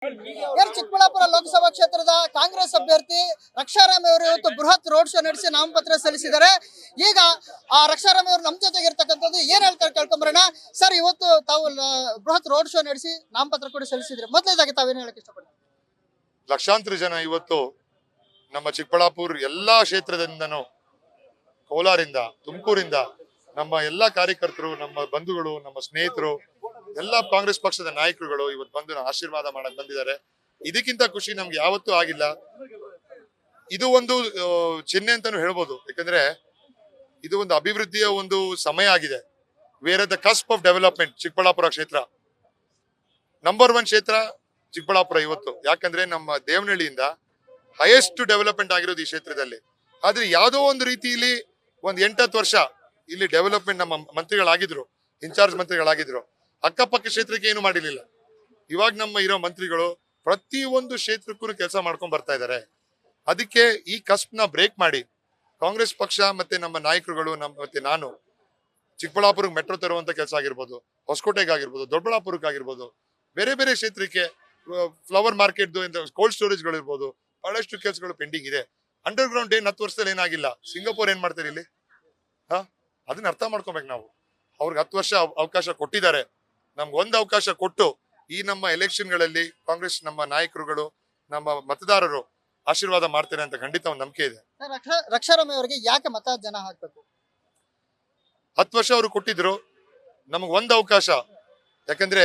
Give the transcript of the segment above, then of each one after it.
ಚಿಕ್ಕಬಳ್ಳಾಪುರ ಲೋಕಸಭಾ ಕ್ಷೇತ್ರದ ಕಾಂಗ್ರೆಸ್ ಅಭ್ಯರ್ಥಿ ರಕ್ಷಾರಾಮ್ ಅವರು ಇವತ್ತು ಬೃಹತ್ ರೋಡ್ ಶೋ ನಡೆಸಿ ನಾಮಪತ್ರ ಸಲ್ಲಿಸಿದ್ದಾರೆ. ಈಗ ಆ ರಕ್ಷಾರಾಮ್ ಅವರು ನಮ್ಮ ಜೊತೆಗೆ ಇರ್ತಕ್ಕಂಥದ್ದು ಏನ್ ಹೇಳ್ತಾರೆ ಕೇಳ್ಕೊಂಬರೋಣ. ಸರ್, ಇವತ್ತು ತಾವು ಬೃಹತ್ ರೋಡ್ ಶೋ ನಡೆಸಿ ನಾಮಪತ್ರ ಕೂಡ ಸಲ್ಲಿಸಿದ್ರೆ, ಮೊದಲನೇದಾಗಿ ತಾವೇನು ಹೇಳಕ್ ಇಷ್ಟಪಡ್ತೀವಿ? ಲಕ್ಷಾಂತರ ಜನ ಇವತ್ತು ನಮ್ಮ ಚಿಕ್ಕಬಳ್ಳಾಪುರ ಎಲ್ಲಾ ಕ್ಷೇತ್ರದಿಂದನೂ, ಕೋಲಾರಿಂದ, ತುಮಕೂರಿಂದ ನಮ್ಮ ಎಲ್ಲಾ ಕಾರ್ಯಕರ್ತರು, ನಮ್ಮ ಬಂಧುಗಳು, ನಮ್ಮ ಸ್ನೇಹಿತರು, ಎಲ್ಲಾ ಕಾಂಗ್ರೆಸ್ ಪಕ್ಷದ ನಾಯಕರುಗಳು ಇವತ್ತು ಬಂದು ಆಶೀರ್ವಾದ ಮಾಡಕ್ ಬಂದಿದ್ದಾರೆ. ಇದಕ್ಕಿಂತ ಖುಷಿ ನಮ್ಗೆ ಯಾವತ್ತೂ ಆಗಿಲ್ಲ. ಇದು ಒಂದು ಚಿಹ್ನೆ ಅಂತಾನು ಹೇಳ್ಬೋದು. ಯಾಕಂದ್ರೆ ಇದು ಒಂದು ಅಭಿವೃದ್ಧಿಯ ಒಂದು ಸಮಯ ಆಗಿದೆ. Where the cusp of development. Chikkaballapur ಕ್ಷೇತ್ರ ನಂಬರ್ 1 ಕ್ಷೇತ್ರ ಚಿಕ್ಕಬಳ್ಳಾಪುರ ಇವತ್ತು. ಯಾಕಂದ್ರೆ ನಮ್ಮ ದೇವನಹಳ್ಳಿಯಿಂದ ಹೈಯೆಸ್ಟ್ ಡೆವಲಪ್ಮೆಂಟ್ ಆಗಿರೋದು ಈ ಕ್ಷೇತ್ರದಲ್ಲಿ. ಆದ್ರೆ ಯಾವುದೋ ಒಂದು ರೀತಿಯಲ್ಲಿ ಒಂದ್ 8-10 ವರ್ಷ ಇಲ್ಲಿ ಡೆವಲಪ್ಮೆಂಟ್ ನಮ್ಮ ಮಂತ್ರಿಗಳಾಗಿದ್ರು, ಇನ್ಚಾರ್ಜ್ ಮಂತ್ರಿಗಳಾಗಿದ್ರು. ಅಕ್ಕಪಕ್ಕ ಕ್ಷೇತ್ರಕ್ಕೆ ಏನು ಮಾಡಿರ್ಲಿಲ್ಲ. ಇವಾಗ ನಮ್ಮ ಇರೋ ಮಂತ್ರಿಗಳು ಪ್ರತಿ ಒಂದು ಕ್ಷೇತ್ರಕ್ಕೂ ಕೆಲಸ ಮಾಡ್ಕೊಂಡ್ ಬರ್ತಾ ಇದ್ದಾರೆ. ಅದಕ್ಕೆ ಈ ಕಸ್ಪ್ನ ಬ್ರೇಕ್ ಮಾಡಿ ಕಾಂಗ್ರೆಸ್ ಪಕ್ಷ ಮತ್ತೆ ನಮ್ಮ ನಾಯಕರುಗಳು ಮತ್ತೆ ನಾನು ಚಿಕ್ಕಬಳ್ಳಾಪುರಕ್ಕೆ ಮೆಟ್ರೋ ತರುವಂತ ಕೆಲಸ ಆಗಿರ್ಬೋದು, ಹೊಸಕೋಟೆಗಾಗಿರ್ಬೋದು, ದೊಡ್ಡಬಳ್ಳಾಪುರಕ್ಕಾಗಿರ್ಬೋದು, ಬೇರೆ ಬೇರೆ ಕ್ಷೇತ್ರಕ್ಕೆ ಫ್ಲವರ್ ಮಾರ್ಕೆಟ್, ಕೋಲ್ಡ್ ಸ್ಟೋರೇಜ್ಗಳು ಇರ್ಬೋದು, ಬಹಳಷ್ಟು ಕೆಲಸಗಳು ಪೆಂಡಿಂಗ್ ಇದೆ. ಅಂಡರ್ ಗ್ರೌಂಡ್ 10 ವರ್ಷದಲ್ಲಿ ಏನಾಗಿಲ್ಲ. ಸಿಂಗಾಪುರ್ ಏನ್ ಮಾಡ್ತಾರೆ ಇಲ್ಲಿ? ಅದನ್ನ ಅರ್ಥ ಮಾಡ್ಕೊಬೇಕು ನಾವು. ಅವ್ರಿಗೆ 10 ವರ್ಷ ಅವಕಾಶ ಕೊಟ್ಟಿದ್ದಾರೆ. ನಮ್ಗೆ ಒಂದು ಅವಕಾಶ ಕೊಟ್ಟು ಈ ನಮ್ಮ ಎಲೆಕ್ಷನ್ಗಳಲ್ಲಿ ಕಾಂಗ್ರೆಸ್ ನಮ್ಮ ನಾಯಕರುಗಳು, ನಮ್ಮ ಮತದಾರರು ಆಶೀರ್ವಾದ ಮಾಡ್ತಾರೆ ಅಂತ ಖಂಡಿತ ಒಂದು ನಂಬಿಕೆ ಇದೆ. ರಕ್ಷಾರಾಮ್ ಅವರಿಗೆ ಯಾಕೆ ಮತ ಜನ ಹಾಕ್ಬೇಕು? 10 ವರ್ಷ ಅವರು ಕೊಟ್ಟಿದ್ರು, ನಮಗ್ ಒಂದು ಅವಕಾಶ. ಯಾಕಂದ್ರೆ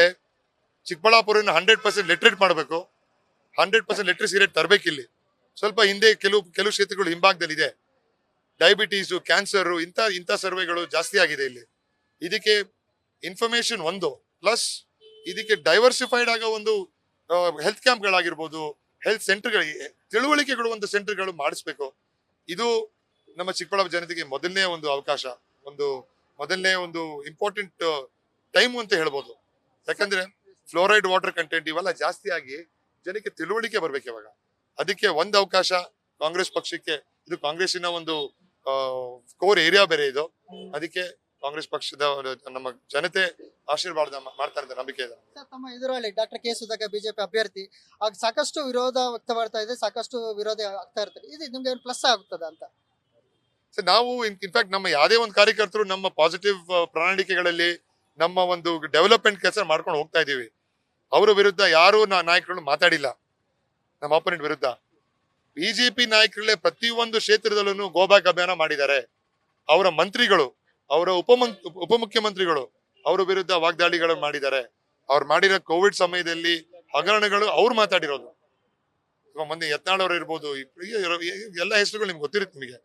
ಚಿಕ್ಕಬಳ್ಳಾಪುರನ 100% ಲಿಟ್ರೇಟ್ ಮಾಡಬೇಕು, 100% ಲಿಟ್ರಸಿ ರೇಟ್ ತರಬೇಕಿಲ್ಲಿ. ಸ್ವಲ್ಪ ಹಿಂದೆ ಕೆಲವು ಕ್ಷೇತ್ರಗಳು ಹಿಂಭಾಗದಲ್ಲಿ ಇದೆ. ಡಯಾಬಿಟೀಸು, ಕ್ಯಾನ್ಸರ್, ಇಂಥ ಸರ್ವೆಗಳು ಜಾಸ್ತಿ ಆಗಿದೆ ಇಲ್ಲಿ. ಇದಕ್ಕೆ ಇನ್ಫಾರ್ಮೇಶನ್ ಒಂದು ಪ್ಲಸ್ ಇದಕ್ಕೆ ಡೈವರ್ಸಿಫೈಡ್ ಆಗೋ ಒಂದು ಹೆಲ್ತ್ ಕ್ಯಾಂಪ್ಗಳಾಗಿರ್ಬೋದು, ಹೆಲ್ತ್ ಸೆಂಟರ್ಗಳಿಗೆ ತಿಳುವಳಿಕೆ ಕೊಡುವಂತ ಸೆಂಟರ್ಗಳು ಮಾಡಿಸ್ಬೇಕು. ಇದು ನಮ್ಮ ಚಿಕ್ಕಬಳ್ಳಾಪುರ ಜನತೆಗೆ ಮೊದಲನೇ ಒಂದು ಅವಕಾಶ, ಮೊದಲನೇ ಒಂದು ಇಂಪಾರ್ಟೆಂಟ್ ಟೈಮ್ ಅಂತ ಹೇಳ್ಬೋದು. ಯಾಕಂದ್ರೆ ಫ್ಲೋರೈಡ್ ವಾಟರ್ ಕಂಟೆಂಟ್ ಇವೆಲ್ಲ ಜಾಸ್ತಿ ಆಗಿ ಜನಕ್ಕೆ ತಿಳುವಳಿಕೆ ಬರ್ಬೇಕು ಇವಾಗ. ಅದಕ್ಕೆ ಒಂದು ಅವಕಾಶ ಕಾಂಗ್ರೆಸ್ ಪಕ್ಷಕ್ಕೆ. ಇದು ಕಾಂಗ್ರೆಸ್ಸಿನ ಒಂದು ಕೋರ್ ಏರಿಯಾ ಬೇರೆ ಇದು. ಅದಕ್ಕೆ ಕಾಂಗ್ರೆಸ್ ಪಕ್ಷದ ನಮ್ಮ ಜನತೆ ಆಶೀರ್ವಾದ ಮಾಡ್ತಾರೆ ಅಂತ ನಂಬಿಕೆ ಇದೆ. ತಮ್ಮ ಎದುರಲ್ಲಿ ಡಾಕ್ಟರ್ ಕೆ ಸುಧಾಕರ್ ಬಿಜೆಪಿ ಅಭ್ಯರ್ಥಿ, ಆಗ ಸಾಕಷ್ಟು ವಿರೋಧ ವ್ಯಕ್ತವಾಗ್ತಾ ಇದೆ, ಸಾಕಷ್ಟು ವಿರೋಧ ಆಗ್ತಾ ಇರ್ತಾರೆ. ಇದು ನಿಮ್ಗೆ ಪ್ಲಸ್ ಆಗುತ್ತದ ಅಂತ? ನಾವು ಇನ್ಫ್ಯಾಕ್ಟ್ ನಮ್ಮ ಯಾವುದೇ ಒಂದು ಕಾರ್ಯಕರ್ತರು ನಮ್ಮ ಪಾಸಿಟಿವ್ ಪ್ರಣಾಳಿಕೆಗಳಲ್ಲಿ ನಮ್ಮ ಒಂದು ಡೆವಲಪ್ಮೆಂಟ್ ಕೆಲಸ ಮಾಡ್ಕೊಂಡು ಹೋಗ್ತಾ ಇದೀವಿ. ಅವರ ವಿರುದ್ಧ ಯಾರು ನಾಯಕರು ಮಾತಾಡಿಲ್ಲ. ನಮ್ಮ ಅಪೋನೆಂಟ್ ವಿರುದ್ಧ ಬಿಜೆಪಿ ನಾಯಕರಲ್ಲೇ ಪ್ರತಿಯೊಂದು ಕ್ಷೇತ್ರದಲ್ಲೂ ಗೋಬ್ಯಾಕ್ ಅಭಿಯಾನ ಮಾಡಿದ್ದಾರೆ. ಅವರ ಮಂತ್ರಿಗಳು, ಅವರ ಉಪಮುಖ್ಯಮಂತ್ರಿಗಳು ಅವರ ವಿರುದ್ಧ ವಾಗ್ದಾಳಿಗಳನ್ನು ಮಾಡಿದ್ದಾರೆ. ಅವ್ರು ಮಾಡಿರೋ ಕೋವಿಡ್ ಸಮಯದಲ್ಲಿ ಹಗರಣಗಳು ಅವ್ರು ಮಾತಾಡಿರೋದು. ಇವಾಗ ಮೊನ್ನೆ ಯತ್ನಾಳ್ ಅವರು ಇರ್ಬೋದು, ಎಲ್ಲ ಹೆಸರುಗಳು ನಿಮ್ಗೆ ಗೊತ್ತಿರುತ್ತೆ ನಿಮಗೆ.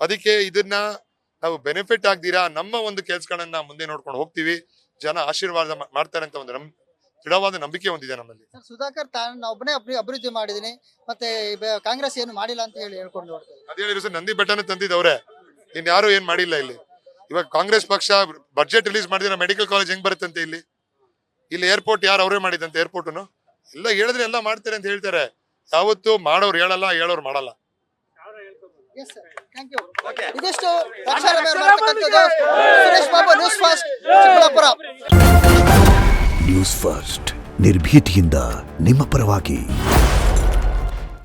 ಅದಕ್ಕೆ ಇದನ್ನ ನಾವು ಬೆನಿಫಿಟ್ ಆಗ್ದಿರಾ ನಮ್ಮ ಒಂದು ಕೆಲಸಗಳನ್ನ ಮುಂದೆ ನೋಡ್ಕೊಂಡು ಹೋಗ್ತೀವಿ. ಜನ ಆಶೀರ್ವಾದ ಮಾಡ್ತಾರೆ ಅಂತ ಒಂದು ದೃಢವಾದ ನಂಬಿಕೆ ಹೊಂದಿದೆ ನಮ್ಮಲ್ಲಿ. ಸುಧಾಕರ್ ಒಬ್ಬನೇ ಅಭಿವೃದ್ಧಿ ಮಾಡಿದೀನಿ, ಮತ್ತೆ ಕಾಂಗ್ರೆಸ್ ಏನು ಮಾಡಿಲ್ಲ ಅಂತ ಹೇಳ್ಕೊಂಡು ಅದೇ ಹೇಳಿದ್ರು ಸರ್. ನಂದಿ ಬೆಟ್ಟನ ತಂದಿದ್ದವ್ರೆ, ಇನ್ಯಾರು ಏನ್ ಮಾಡಿಲ್ಲ ಇಲ್ಲಿ. ಇವಾಗ ಕಾಂಗ್ರೆಸ್ ಪಕ್ಷ ಬಡ್ಜೆಟ್ ರಿಲೀಸ್ ಮಾಡಿದ್ರೆ ಮೆಡಿಕಲ್ ಕಾಲೇಜ್ ಹೆಂಗ್ ಬರುತ್ತಂತೆ ಇಲ್ಲಿ ಏರ್ಪೋರ್ಟ್ ಯಾರು ಅವರೇ ಮಾಡಿದಂತೆ ಏರ್ಪೋರ್ಟ್ನು ಎಲ್ಲ ಹೇಳಿದ್ರೆ ಎಲ್ಲ ಮಾಡ್ತಾರೆ ಅಂತ ಹೇಳ್ತಾರೆ. ಯಾವತ್ತು ಮಾಡೋರು ಹೇಳಲ್ಲ, ಹೇಳೋರು ಮಾಡಲ್ಲ. ಇದಿಷ್ಟು Suresh Babu, news first, Chikkaballapur. News first ನಿರ್ಭೀತಿಯಿಂದ ನಿಮ್ಮ ಪರವಾಗಿ.